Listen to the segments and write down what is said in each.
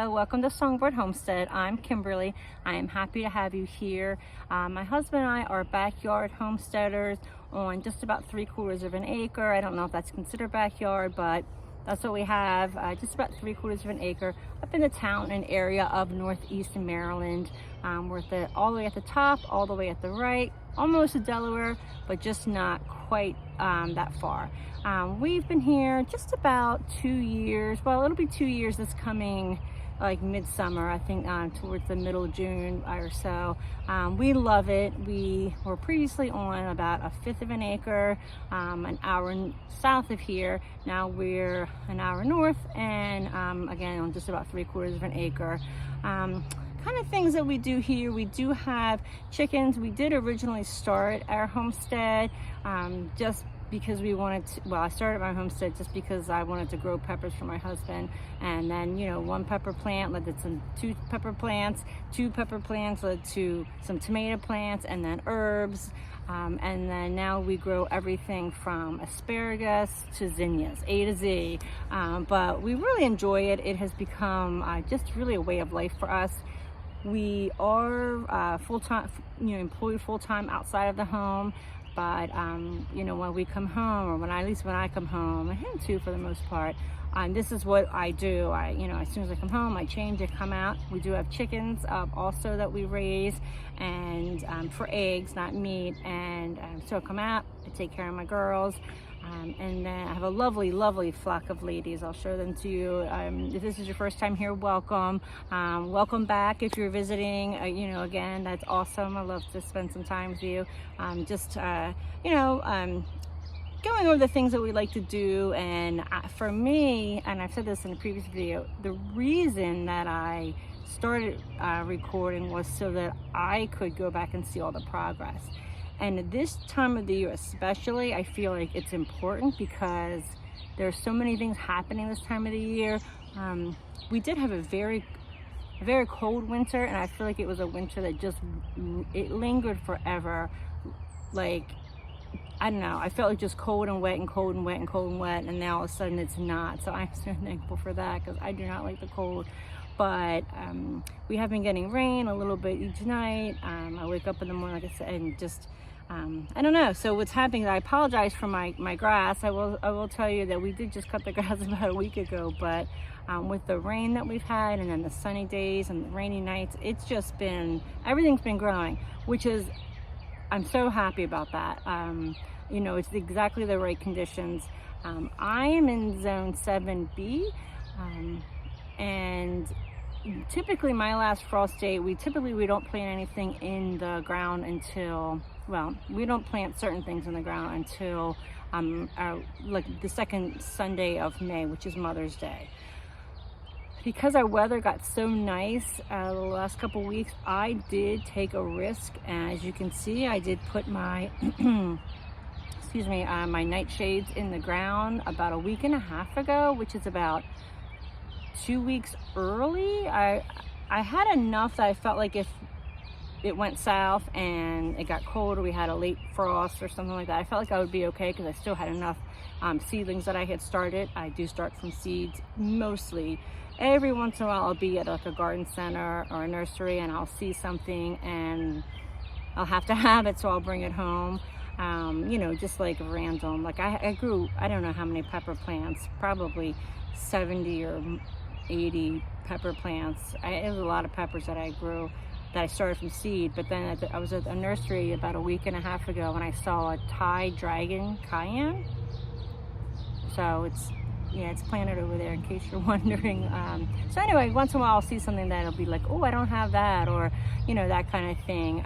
Hello, welcome to Songbird Homestead. I'm Kimberly. I am happy to have you here. My husband and I are backyard homesteaders on just about 3/4 of an acre. I don't know if that's considered backyard, but that's what we have, just about 3/4 of an acre up in the town and area of northeastern Maryland. We're all the way at the top, all the way at the right, almost to Delaware, but just not quite that far. We've been here just about 2 years. Well, it'll be 2 years this coming like midsummer, I think, towards the middle of June or so. We love it. We were previously on about 1/5 of an acre, an hour south of here. Now we're an hour north and again on just about 3/4 of an acre. Kind of things that we do here, we do have chickens. We did originally start our homestead just because we wanted to, well, I started my homestead just because I wanted to grow peppers for my husband. And then, you know, one pepper plant led to two pepper plants led to some tomato plants, and then herbs. And then now we grow everything from asparagus to zinnias, A to Z. But we really enjoy it. It has become just really a way of life for us. We are full-time, employed full-time outside of the home. But when we come home, or at least when I come home, and him too for the most part, this is what I do. As soon as I come home, I change, I come out. We do have chickens also that we raise, and for eggs, not meat. And so I come out, I take care of my girls. And then I have a lovely, lovely flock of ladies. I'll show them to you. If this is your first time here, welcome. Welcome back if you're visiting. Again, that's awesome. I love to spend some time with you. Going over the things that we like to do. And for me, and I've said this in a previous video, the reason that I started recording was so that I could go back and see all the progress. And this time of the year especially, I feel like it's important because there's so many things happening this time of the year. We did have a very cold winter, and I feel like it was a winter that it lingered forever. Like, I don't know, I felt like just cold and wet and cold and wet and cold and wet, and now all of a sudden it's not. So I'm so thankful for that because I do not like the cold. But we have been getting rain a little bit each night. I wake up in the morning, like I said, and just I don't know. So what's happening, I apologize for my grass. I will tell you that we did just cut the grass about a week ago, but with the rain that we've had, and then the sunny days and the rainy nights, it's just been, everything's been growing, which is, I'm so happy about that. It's exactly the right conditions. I am in zone 7B, and typically my last frost date, we don't plant anything in the ground until, we don't plant certain things in the ground until like the second Sunday of May, which is Mother's Day. Because our weather got so nice the last couple weeks, I did take a risk. And as you can see, I did put my my nightshades in the ground about a week and a half ago, which is about 2 weeks early. I had enough that I felt like if it went south and it got cold, or we had a late frost or something like that, I felt like I would be okay because I still had enough seedlings that I had started. I do start from seeds mostly. Every once in a while I'll be at like a garden center or a nursery and I'll see something and I'll have to have it, so I'll bring it home. Just like random. Like I grew, I don't know how many pepper plants, probably 70 or 80 pepper plants. It was a lot of peppers that I grew, that I started from seed. But then I was at a nursery about a week and a half ago and I saw a Thai dragon cayenne. So it's planted over there in case you're wondering. So anyway, once in a while I'll see something that'll be like, oh, I don't have that, or that kind of thing.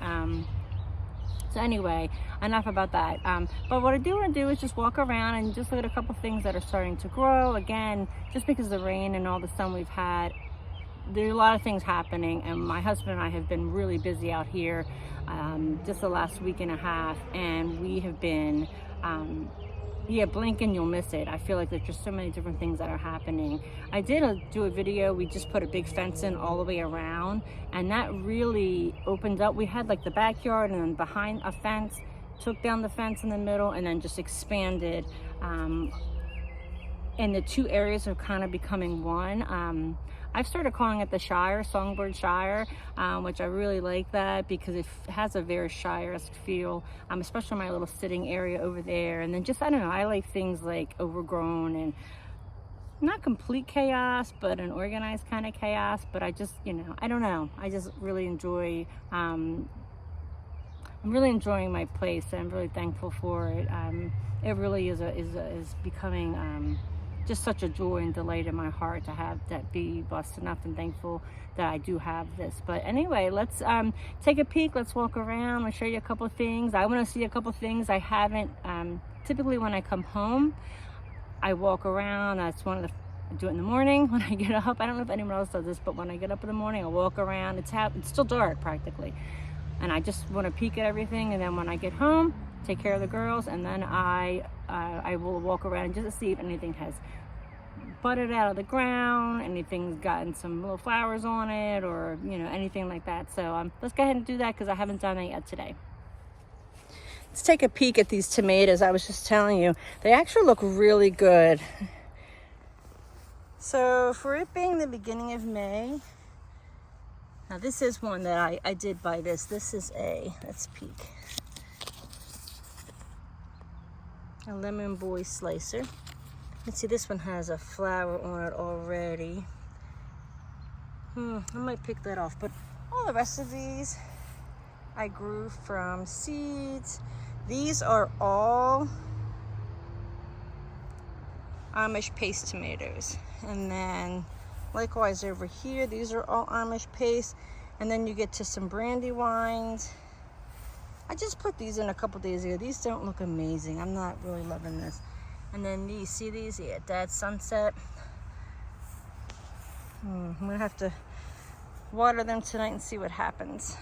So anyway, enough about that. But what I do want to do is just walk around and just look at a couple things that are starting to grow. Again, just because of the rain and all the sun we've had, there's a lot of things happening, and my husband and I have been really busy out here just the last week and a half, and we have been blink and you'll miss it. I feel like there's just so many different things that are happening. I did do a video, we just put a big fence in all the way around, and that really opened up. We had like the backyard and then behind a fence, took down the fence in the middle, and then just expanded. And the two areas are kind of becoming one. I've started calling it the Shire, Songbird Shire, which I really like that because it has a very Shire-esque feel, especially my little sitting area over there. And then just, I don't know, I like things like overgrown and not complete chaos, but an organized kind of chaos. But I just, you know, I don't know. I just really enjoy, I'm really enjoying my place. I'm really thankful for it. It really is becoming just such a joy and delight in my heart to have that, be blessed enough and thankful that I do have this. But anyway, let's take a peek. Let's walk around. I'll show you a couple of things. I want to see a couple of things I haven't. Typically when I come home, I walk around. That's one of the, I do it in the morning when I get up. I don't know if anyone else does this, but when I get up in the morning, I walk around. It's still dark practically, and I just want to peek at everything. And then when I get home, take care of the girls, and then I will walk around just to see if anything has budded out of the ground, anything's gotten some little flowers on it, or you know, anything like that. So let's go ahead and do that because I haven't done that yet today. Let's take a peek at these tomatoes. I was just telling you, they actually look really good. So for it being the beginning of May, now this is one that I did buy this. This is let's peek. A Lemon Boy slicer. Let's see, this one has a flower on it already. I might pick that off, but all the rest of these I grew from seeds. These are all Amish paste tomatoes. And then likewise over here, these are all Amish paste. And then you get to some Brandywines. I just put these in a couple days ago. These don't look amazing. I'm not really loving this. And then these, see these? Yeah, Dad's Sunset. I'm gonna have to water them tonight and see what happens.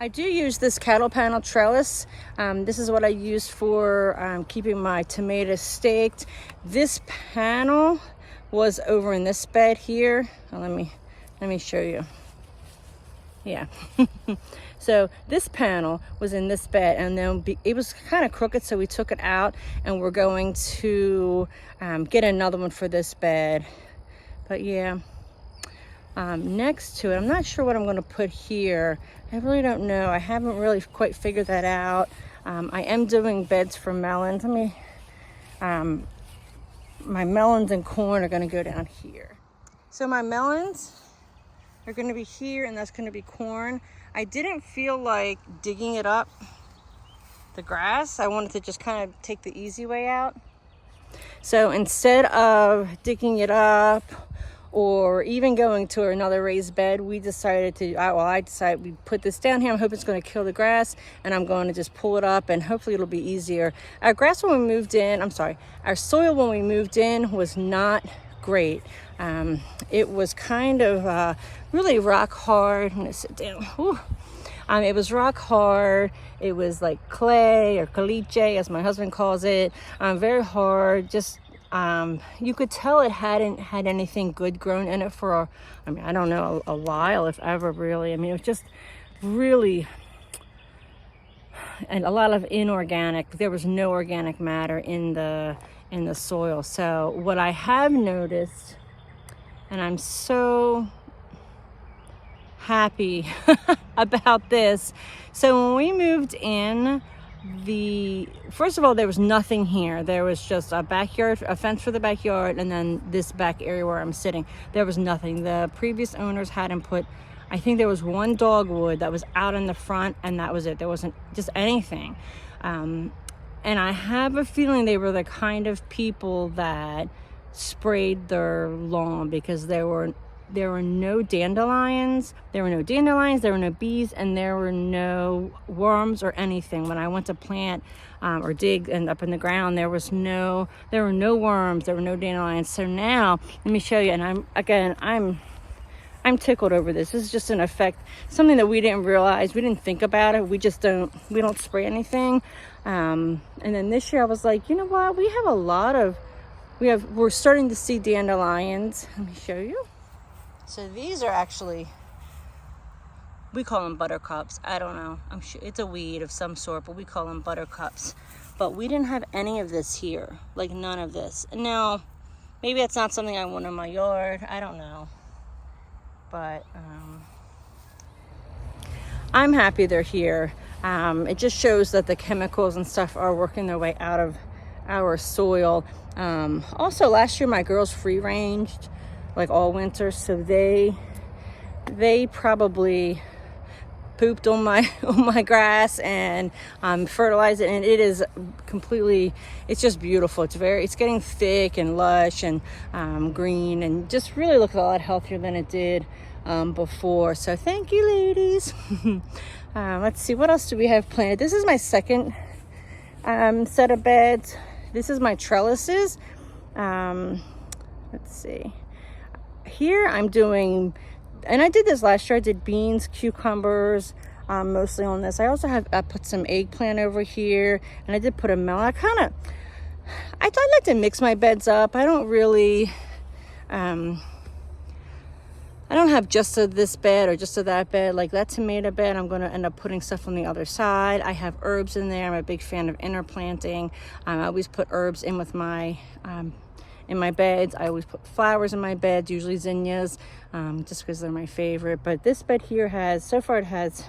I do use this cattle panel trellis. This is what I use for keeping my tomatoes staked. This panel was over in this bed here. Oh, let me show you. Yeah. So this panel was in this bed, and then it was kind of crooked, so we took it out, and we're going to get another one for this bed. But yeah, next to it, I'm not sure what I'm going to put here. I really don't know. I haven't really quite figured that out. I am doing beds for melons. My melons and corn are going to go down here. So my melons are going to be here, and that's going to be corn. I didn't feel like digging it up, the grass. I wanted to just kind of take the easy way out. So instead of digging it up or even going to another raised bed, we decided to, I decided we put this down here. I'm hoping it's going to kill the grass, and I'm going to just pull it up, and hopefully it'll be easier. Our grass when we moved in, our soil when we moved in was not great. It was kind of really rock hard. I'm gonna sit down. It was rock hard. It was like clay or caliche, as my husband calls it. Very hard. Just you could tell it hadn't had anything good grown in it for I don't know, a while, if ever, really. It was just really, and a lot of inorganic. There was no organic matter in the soil. So what I have noticed, and I'm so happy about this. So when we moved in, first of all, there was nothing here. There was just a backyard, a fence for the backyard, and then this back area where I'm sitting. There was nothing. The previous owners hadn't put, I think there was one dogwood that was out in the front, and that was it. There wasn't just anything. And I have a feeling they were the kind of people that sprayed their lawn, because there were no dandelions, there were no bees, and there were no worms or anything. When I went to plant or dig and up in the ground, there were no worms, there were no dandelions. So now let me show you, and I'm tickled over this. This is just an effect, something that we didn't realize, we didn't think about it. We don't spray anything. And then this year I was like, you know what? We're starting to see dandelions. Let me show you. So these are actually, we call them buttercups. I don't know. I'm sure it's a weed of some sort, but we call them buttercups. But we didn't have any of this here, like none of this. And now, maybe it's not something I want in my yard. I don't know. But I'm happy they're here. It just shows that the chemicals and stuff are working their way out of our soil. Also, last year my girls free ranged like all winter, so they probably pooped on my grass and fertilized it, and it is completely, it's just beautiful. It's getting thick and lush and green, and just really looks a lot healthier than it did before. So thank you, ladies. Let's see, what else do we have planted? This is my second set of beds. This is my trellises. Let's see, here I'm doing, and I did this last year, I did beans, cucumbers, mostly on this. I also I put some eggplant over here, and I did put a melon. I like to mix my beds up. I don't really, I don't have just this bed or just that bed. Like that tomato bed, I'm going to end up putting stuff on the other side. I have herbs in there. I'm a big fan of interplanting. I always put herbs in with my in my beds. I always put flowers in my beds, usually zinnias, just because they're my favorite. But this bed here has, so far it has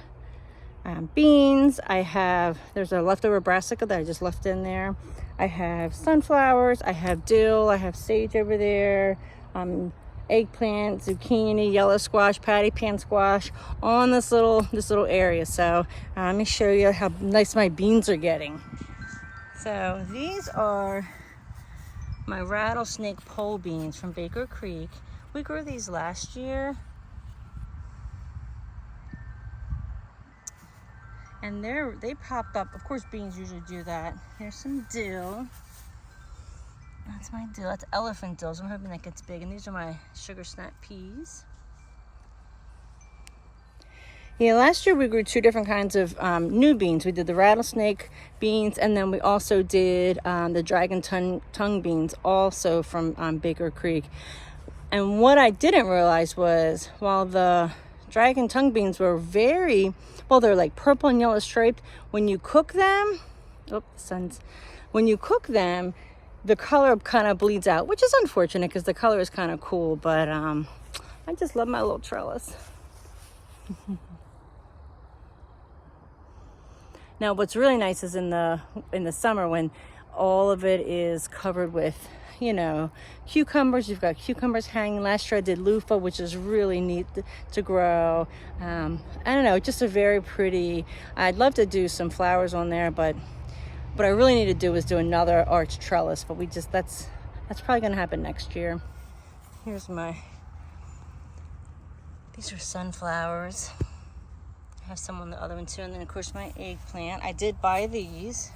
beans. There's a leftover brassica that I just left in there. I have sunflowers, I have dill, I have sage over there, eggplant, zucchini, yellow squash, patty pan squash on this little area. So let me show you how nice my beans are getting. So these are my rattlesnake pole beans from Baker Creek. We grew these last year, and they popped up. Of course, beans usually do that. Here's some dill. That's my dill. That's elephant dill, so I'm hoping that gets big. And these are my sugar snap peas. Yeah, last year we grew two different kinds of new beans. We did the rattlesnake beans, and then we also did the dragon tongue beans, also from Baker Creek. And what I didn't realize was, while the dragon tongue beans were they're like purple and yellow striped, when you cook them, when you cook them, the color kind of bleeds out, which is unfortunate because the color is kind of cool. But I just love my little trellis. Now, what's really nice is in the summer when all of it is covered with, cucumbers. You've got cucumbers hanging. Last year I did loofah, which is really neat to grow. I don't know, just a very pretty. I'd love to do some flowers on there, but what I really need to do is do another arch trellis. But that's probably going to happen next year. Here's these are sunflowers. I have some on the other one too, and then of course my eggplant. I did buy these.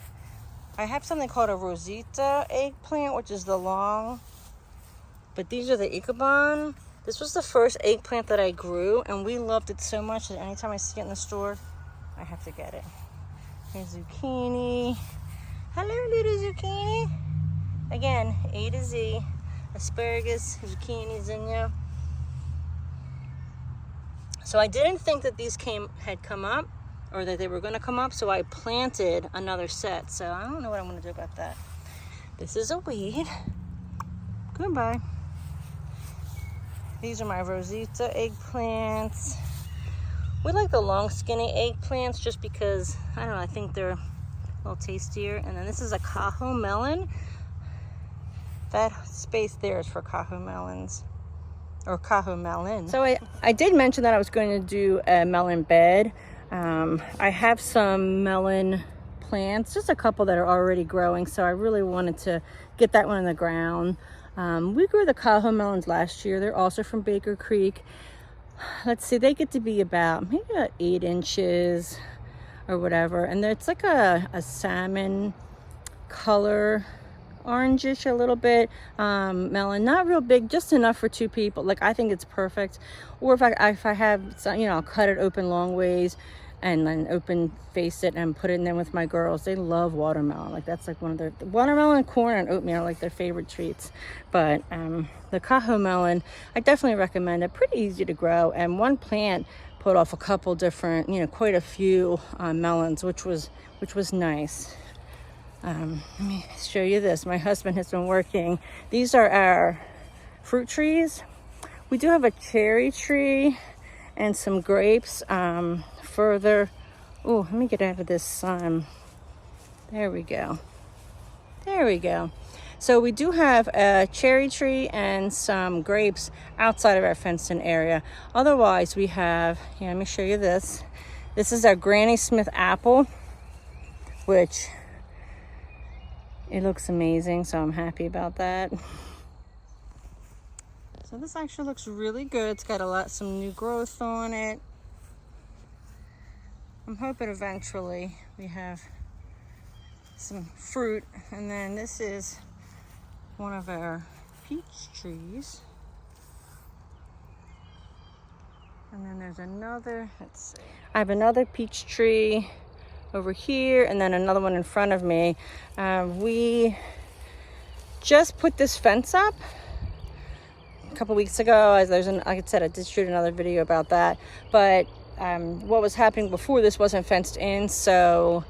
I have something called a Rosita eggplant, which is the long, but these are the Ichabod. This was the first eggplant that I grew, and we loved it so much that anytime I see it in the store, I have to get it. Here's zucchini. Hello, little zucchini. Again, A to Z. Asparagus, zucchini, zinnia. So I didn't think that these had come up, or that they were going to come up, so I planted another set. So I don't know what I'm going to do about that. This is a weed. Goodbye. These are my Rosita eggplants. We like the long skinny eggplants just because, I don't know, I think they're a little tastier. And then this is a Cajo melon. That space there is for Cajo melons. Or Cajo melon. So I did mention that I was going to do a melon bed. I have some melon plants, just a couple that are already growing, so I really wanted to get that one in the ground. We grew the Cajo melons last year. They're also from Baker Creek. Let's see, they get to be maybe about 8 inches or whatever, and it's like a salmon color, orangish a little bit, melon, not real big, just enough for 2 people. Like, I think it's perfect. Or if I have some, I'll cut it open long ways and then open face it and put it in there with my girls. They love watermelon. Like, that's like one of their, watermelon, corn, and oatmeal are like their favorite treats. But the Cajo melon, I definitely recommend it. Pretty easy to grow, and one plant put off a couple different, quite a few melons, which was nice. Let me show you this. My husband has been working. These are our fruit trees. We do have a cherry tree and some grapes further. Oh, let me get out of this sun. There we go. There we go. So we do have a cherry tree and some grapes outside of our fenced-in area. Otherwise, we have, let me show you this. This is our Granny Smith apple, which it looks amazing, so I'm happy about that. So this actually looks really good. It's got some new growth on it. I'm hoping eventually we have some fruit. And then this is one of our peach trees. And then there's another, let's see. I have another peach tree over here and then another one in front of me. We just put this fence up a couple weeks ago. Like I said, I did shoot another video about that. But what was happening before this wasn't fenced in, so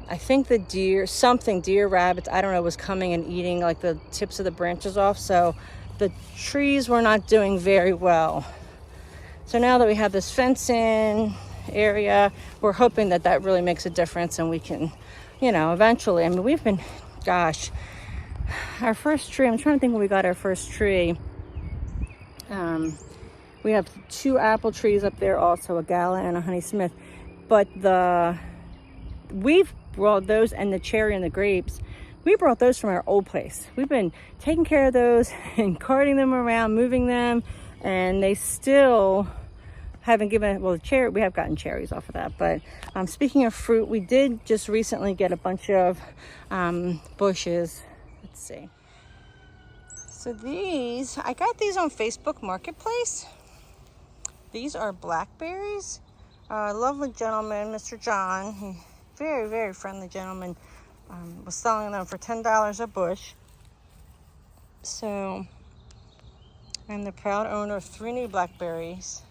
I think the deer, rabbits, I don't know, was coming and eating like the tips of the branches off. So the trees were not doing very well. So now that we have this fence in area, we're hoping that that really makes a difference and we can, eventually, I mean, we've been, gosh, our first tree, I'm trying to think when we got our first tree. We have 2 apple trees up there also, a Gala and a Honey Smith. But we've brought those, and the cherry and the grapes, we brought those from our old place. We've been taking care of those and carting them around, moving them, and they still haven't given, well, we have gotten cherries off of that. But speaking of fruit, we did just recently get a bunch of bushes. Let's see. So I got these on Facebook Marketplace. These are blackberries. A lovely gentleman, Mr. John, very, very friendly gentleman, was selling them for $10 a bush. So I'm the proud owner of 3 new blackberries.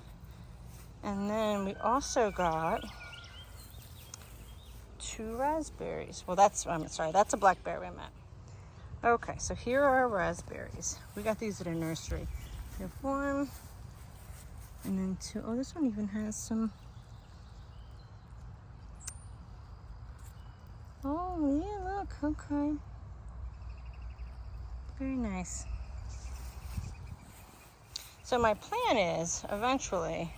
And then we also got 2 raspberries. Well, that's a blackberry I meant. Okay, so here are our raspberries. We got these at a nursery. We have 1, and then 2. Oh, this one even has some. Oh, yeah, look, okay. Very nice. So my plan is eventually,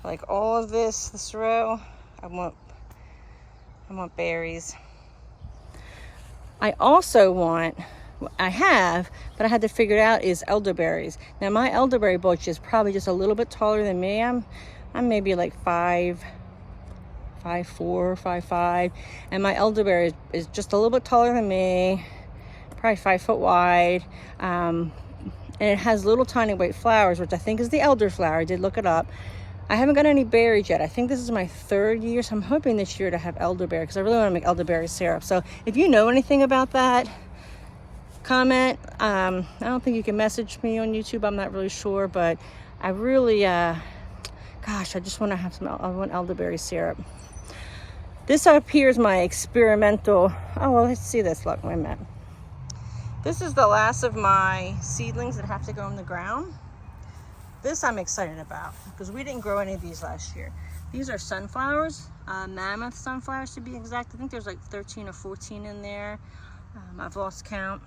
like all of this row, I want berries. I also want, but I had to figure it out, is elderberries. Now my elderberry bush is probably just a little bit taller than me. I'm maybe like 5'4", 5'5", and my elderberry is just a little bit taller than me, probably 5 foot wide. And it has little tiny white flowers, which I think is the elderflower. I did look it up. I haven't got any berries yet. I think this is my 3rd year, so I'm hoping this year to have elderberry, because I really want to make elderberry syrup. So if you know anything about that, comment. I don't think you can message me on YouTube. I'm not really sure, but I really, gosh, I just want to have I want elderberry syrup. This up here is my experimental. Oh, well, let's see this. Look, wait a minute. This is the last of my seedlings that have to go in the ground. This I'm excited about because we didn't grow any of these last year. These are sunflowers, mammoth sunflowers to be exact. I think there's like 13 or 14 in there. I've lost count.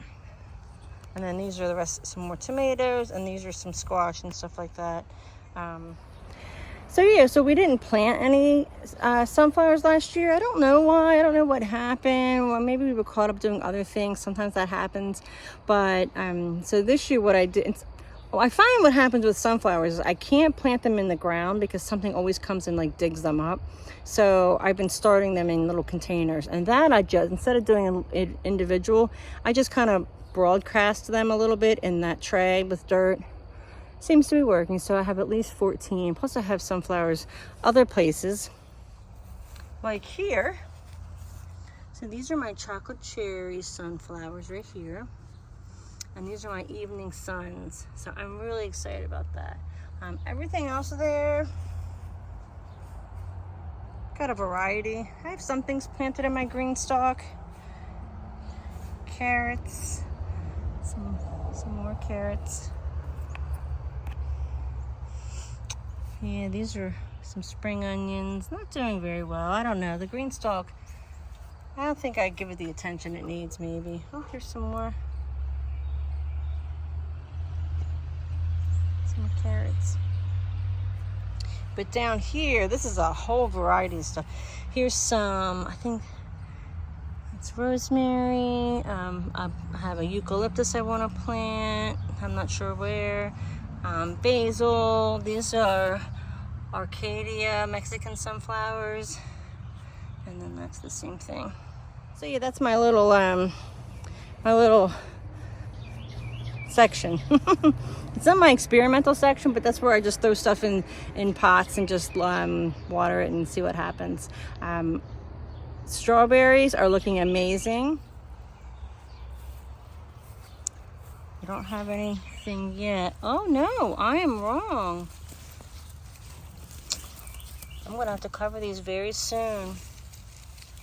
And then these are the rest, some more tomatoes, and these are some squash and stuff like that. So yeah, so we didn't plant any sunflowers last year. I don't know why. I don't know what happened. Or maybe we were caught up doing other things. Sometimes that happens. But so this year what I did, I find what happens with sunflowers is I can't plant them in the ground because something always comes and like digs them up. So I've been starting them in little containers, and that I just, instead of doing it individual, I just kind of broadcast them a little bit in that tray with dirt. Seems to be working. So I have at least 14. Plus I have sunflowers other places, like here. So these are my chocolate cherry sunflowers right here. And these are my evening suns. So I'm really excited about that. Everything else there Got a variety. I have some things planted in my green stalk. Carrots, some more carrots. Yeah, these are some spring onions. Not doing very well. I don't know. The green stalk, I don't think I give it the attention it needs, maybe. Oh, here's some more. Some carrots. But down here, this is a whole variety of stuff. Here's some, I think it's rosemary. I have a eucalyptus I want to plant. I'm not sure where. Basil. These are Arcadia Mexican sunflowers. And then that's the same thing. So yeah, that's my little section. It's not my experimental section, but that's where I just throw stuff in pots and just water it and see what happens. Strawberries are looking amazing. I don't have anything yet. Oh no, I am wrong. I'm gonna have to cover these very soon.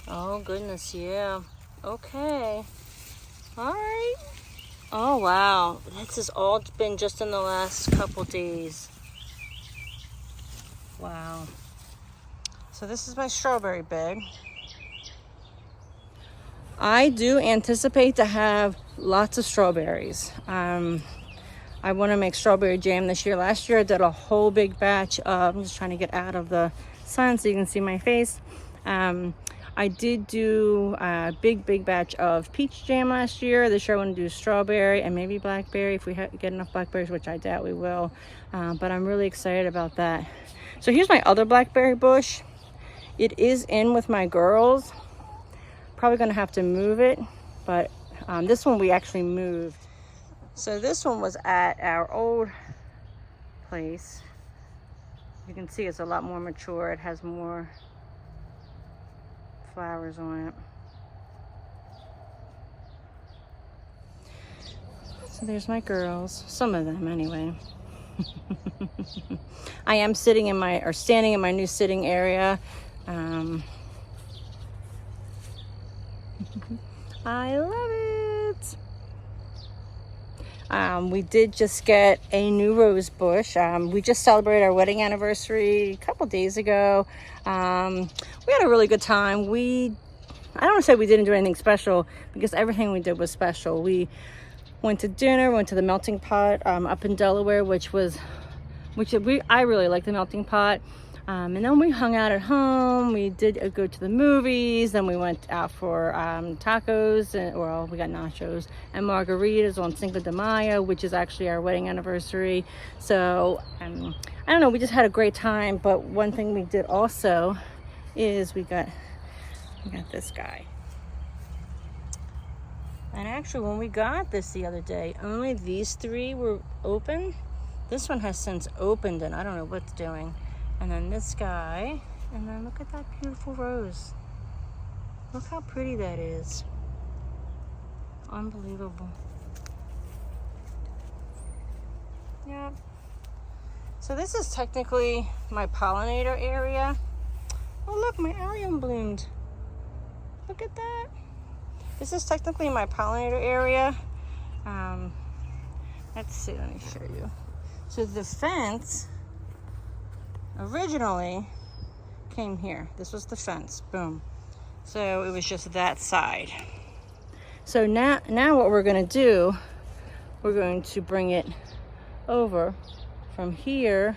Oh goodness, yeah. Okay. All right. Oh wow, this has all been just in the last couple days. Wow. So this is my strawberry bed. I do anticipate to have lots of strawberries. I want to make strawberry jam this year. Last year I did a whole big batch of, I'm just trying to get out of the sun so you can see my face. I did do a big batch of peach jam last year. This year I want to do strawberry and maybe blackberry if we get enough blackberries, which I doubt we will. But I'm really excited about that. So here's my other blackberry bush. It is in with my girls. Probably going to have to move it, but this one we actually moved. So this one was at our old place. You can see it's a lot more mature. It has more flowers on it. So there's my girls, some of them anyway. I am standing in my new sitting area. I love it. We did just get a new rose bush. We just celebrated our wedding anniversary a couple days ago. We had a really good time. I don't want to say we didn't do anything special because everything we did was special. We went to dinner, went to the Melting Pot up in Delaware, I really like the Melting Pot. And then we hung out at home. We did go to the movies. Then we went out for tacos, we got nachos and margaritas on Cinco de Mayo, which is actually our wedding anniversary. So I don't know, we just had a great time. But one thing we did also is we got this guy. And actually, when we got this the other day, only these three were open. This one has since opened, and I don't know what's doing. And then this guy, and then look at that beautiful rose. Look how pretty that is. Unbelievable. Yeah. So this is technically my pollinator area. Oh look, my allium bloomed. Look at that. This is technically my pollinator area. Let's see, let me show you. So the fence originally came here. This was the fence, boom. So it was just that side. So now what we're gonna do, we're going to bring it over from here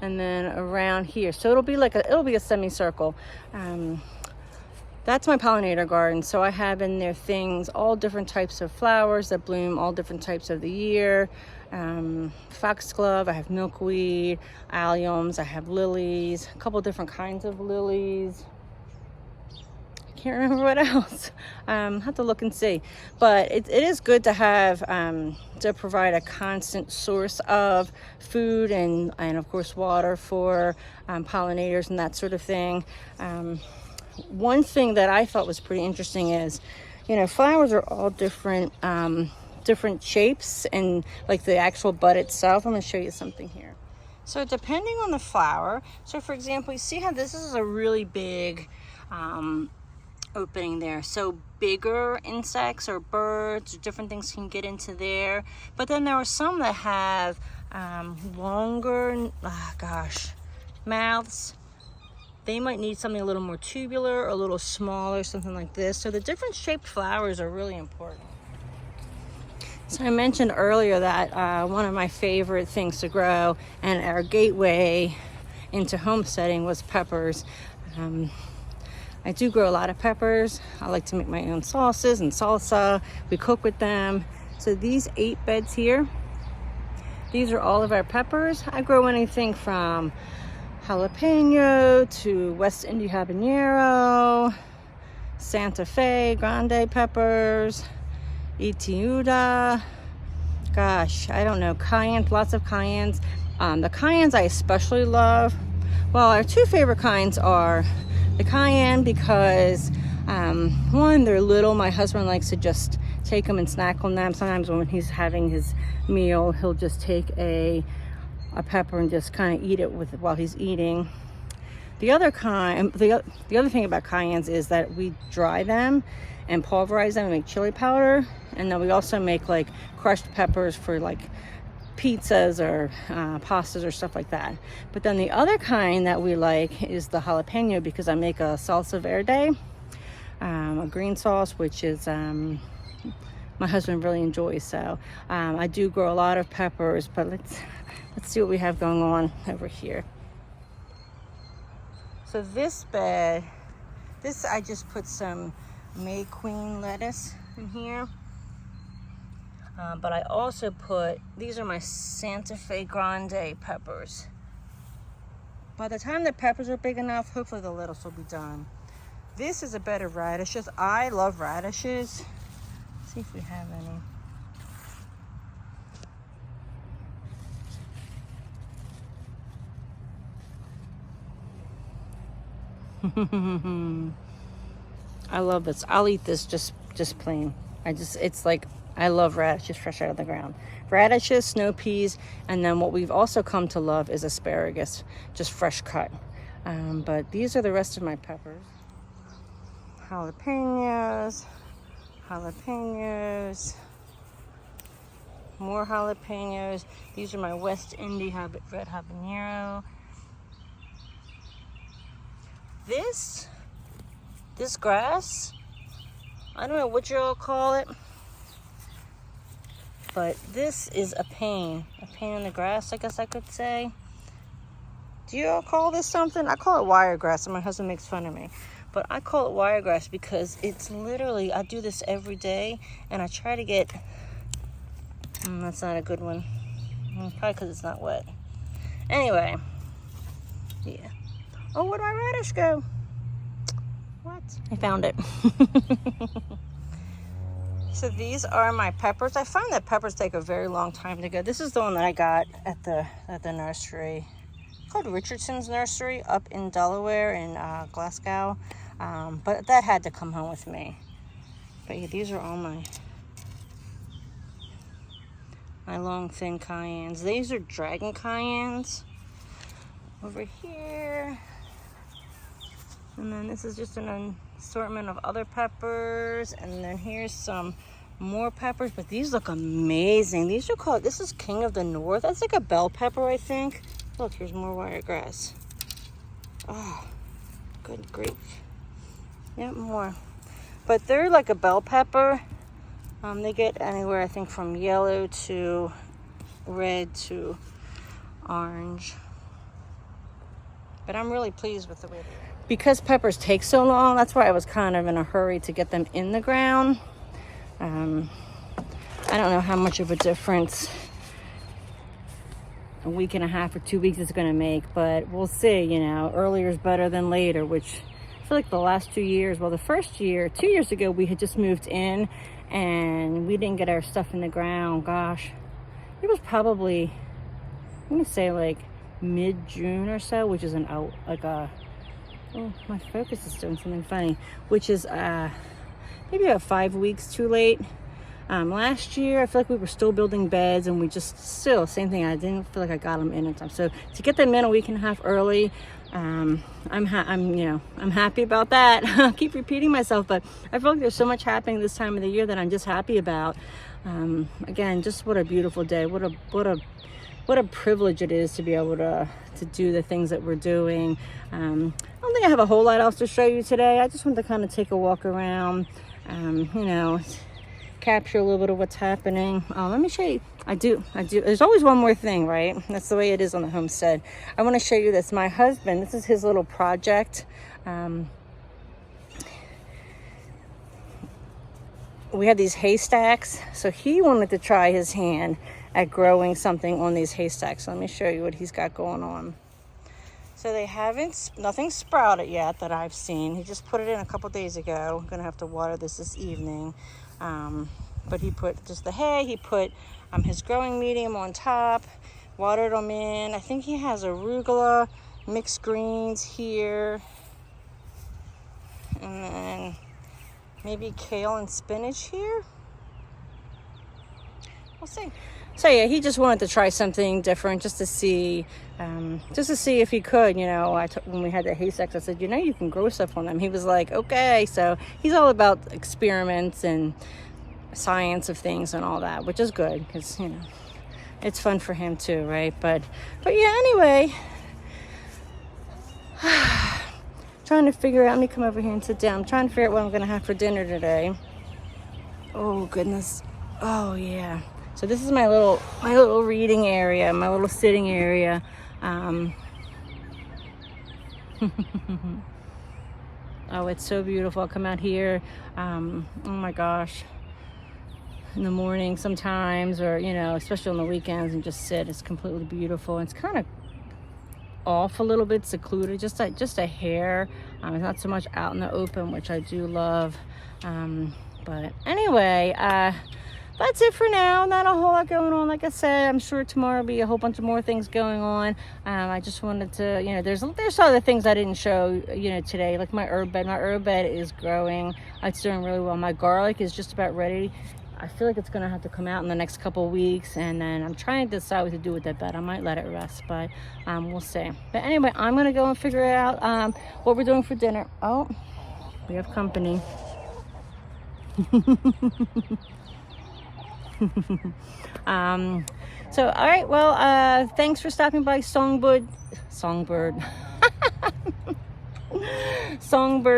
and then around here. So it'll be a semicircle. That's my pollinator garden. So I have in there all different types of flowers that bloom all different types of the year. Foxglove, I have milkweed, alliums, I have lilies, a couple different kinds of lilies. I can't remember what else. Have to look and see. But it is good to have, to provide a constant source of food and of course water for pollinators and that sort of thing. One thing that I thought was pretty interesting is, flowers are all different shapes, and like the actual bud itself. I'm going to show you something here. So depending on the flower, so for example, you see how this is a really big opening there. So bigger insects or birds or different things can get into there. But then there are some that have longer, mouths. They might need something a little more tubular or a little smaller, something like this. So the different shaped flowers are really important. So I mentioned earlier that one of my favorite things to grow and our gateway into homesteading was peppers. I do grow a lot of peppers. I like to make my own sauces and salsa. We cook with them. So these 8 beds here, these are all of our peppers. I grow anything from jalapeno to West India habanero, Santa Fe grande peppers, Etiuda, gosh, I don't know, cayenne, lots of cayennes. The cayennes I especially love. Well, our 2 favorite kinds are the cayenne because one, they're little. My husband likes to just take them and snack on them. Sometimes when he's having his meal, he'll just take a pepper and just kind of eat it while he's eating. The other thing about cayennes is that we dry them and pulverize them and make chili powder, and then we also make like crushed peppers for like pizzas or pastas or stuff like that. But then the other kind that we like is the jalapeno, because I make a salsa verde, a green sauce, which is my husband really enjoys. So I do grow a lot of peppers, but let's see what we have going on over here. So this bed, I just put some May Queen lettuce in here. But I also put, these are my Santa Fe Grande peppers. By the time the peppers are big enough, hopefully the lettuce will be done. This is a bed of radishes. I love radishes. Let's see if we have any. I love this. I'll eat this just plain. It's like, I love radishes fresh out of the ground. Radishes, snow peas, and then what we've also come to love is asparagus, just fresh cut. But these are the rest of my peppers. Jalapenos, more jalapenos. These are my West India red habanero. This grass, I don't know what you all call it, but this is a pain in the grass, I guess I could say. Do you all call this something? I call it wiregrass, and my husband makes fun of me. But I call it wiregrass because it's literally, I do this every day, and I try to get, that's not a good one. Probably because it's not wet. Anyway, yeah. Oh, where'd my radish go? What? I found it. So these are my peppers. I find that peppers take a very long time to go. This is the one that I got at the nursery. It's called Richardson's Nursery up in Delaware in Glasgow. But that had to come home with me. But yeah, these are all my long thin cayennes. These are dragon cayennes over here. And then this is just an assortment of other peppers. And then here's some more peppers, but these look amazing. These are called, this is King of the North. That's like a bell pepper, I think. Look, here's more wiregrass. Oh, good grief. Yep, more. But they're like a bell pepper. They get anywhere, I think, from yellow to red to orange. But I'm really pleased with the way they are. Because peppers take so long, that's why I was kind of in a hurry to get them in the ground. I don't know how much of a difference a week and a half or 2 weeks is going to make, but we'll see. You know, earlier is better than later, which I feel like the last 2 years, well, the first year, 2 years ago, we had just moved in and we didn't get our stuff in the ground. Gosh, it was probably, I'm going to say like mid-June or so, which is oh, my focus is doing something funny, which is maybe about 5 weeks too late. Last year, I feel like we were still building beds, and we just still, same thing, I didn't feel like I got them in time. So to get them in a week and a half early, I'm happy about that. I keep repeating myself, but I feel like there's so much happening this time of the year that I'm just happy about. Again, just what a beautiful day. What a privilege it is to be able to do the things that we're doing. I don't think I have a whole lot else to show you today. I just wanted to kind of take a walk around, capture a little bit of what's happening. Let me show you. I do. There's always one more thing, right? That's the way it is on the homestead. I want to show you this. My husband, this is his little project. We have these haystacks, so he wanted to try his hand at growing something on these haystacks. So let me show you what he's got going on. So they nothing sprouted yet that I've seen. He just put it in a couple days ago. I'm gonna have to water this evening. But he put just the hay, he put his growing medium on top, watered them in. I think he has arugula, mixed greens here, and then maybe kale and spinach here. We'll see. So yeah, he just wanted to try something different, just to see if he could. When we had the haystacks, I said, you can grow stuff on them. He was like, okay. So he's all about experiments and science of things and all that, which is good, because it's fun for him too, right? But yeah, anyway. Trying to figure out, let me come over here and sit down. I'm trying to figure out what I'm going to have for dinner today. Oh, goodness. Oh, yeah. So this is my little reading area, my little sitting area. Oh, it's so beautiful. I'll come out here, oh my gosh, in the morning sometimes, or, especially on the weekends, and just sit. It's completely beautiful. It's kind of off a little bit, secluded, just a hair. It's not so much out in the open, which I do love. But anyway, that's it for now. Not a whole lot going on. Like I said, I'm sure tomorrow will be a whole bunch of more things going on. I just wanted to, there's other things I didn't show, today, like my herb bed. My herb bed is growing. It's doing really well. My garlic is just about ready. I feel like it's going to have to come out in the next couple of weeks, and then I'm trying to decide what to do with that bed. I might let it rest, but we'll see. But anyway, I'm going to go and figure out what we're doing for dinner. Oh, we have company. So, all right, well, thanks for stopping by Songbird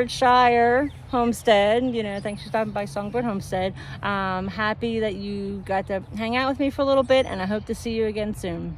Shire Homestead. Thanks for stopping by Songbird Homestead. Happy that you got to hang out with me for a little bit, and I hope to see you again soon.